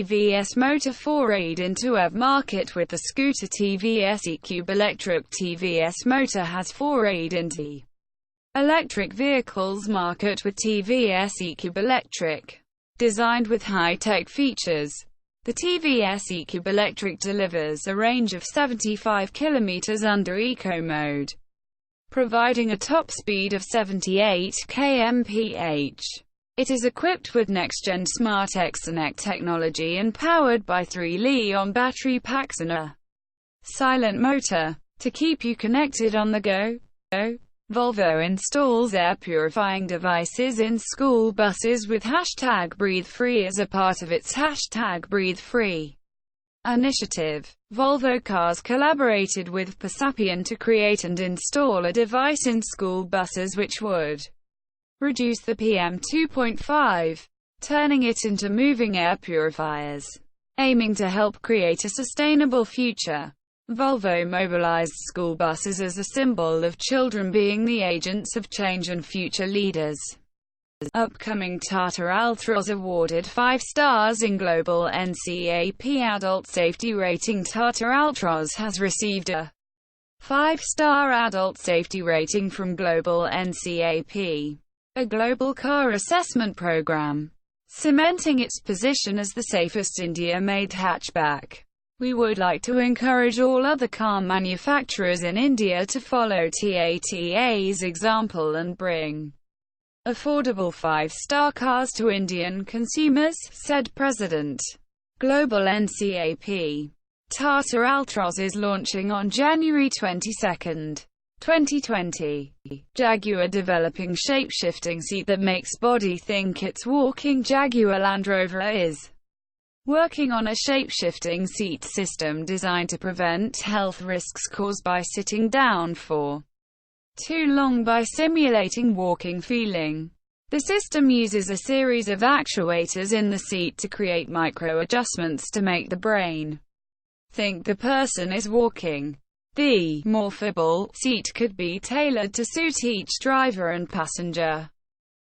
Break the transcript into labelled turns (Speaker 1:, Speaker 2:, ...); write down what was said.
Speaker 1: TVS Motor forayed into EV market with the scooter TVS iQube electric. TVS Motor has forayed into electric vehicles market with TVS iQube electric. Designed with high-tech features, the TVS iQube electric delivers a range of 75 km under eco mode, providing a top speed of 78 kmph. It is equipped with next-gen SmartXonnect technology and powered by 3 Li-ion battery packs and a silent motor to keep you connected on the go. Volvo installs air purifying devices in school buses with #BreatheFree as a part of its #BreatheFree initiative. Volvo Cars collaborated with Persapien to create and install a device in school buses which would reduce the PM2.5, turning it into moving air purifiers. Aiming to help create a sustainable future, Volvo mobilized school buses as a symbol of children being the agents of change and future leaders. Upcoming Tata Altroz awarded 5 stars in global NCAP adult safety rating. Tata Altroz has received a 5-star adult safety rating from global NCAP, a global car assessment program, cementing its position as the safest India-made hatchback. We would like to encourage all other car manufacturers in India to follow Tata's example and bring affordable 5-star cars to Indian consumers, said President. Global NCAP. Tata Altroz is launching on January 22, 2020. Jaguar developing shape-shifting seat that makes body think it's walking. Jaguar Land Rover is working on a shape-shifting seat system designed to prevent health risks caused by sitting down for too long by simulating walking feeling. The system uses a series of actuators in the seat to create micro-adjustments to make the brain think the person is walking. The morphable seat could be tailored to suit each driver and passenger.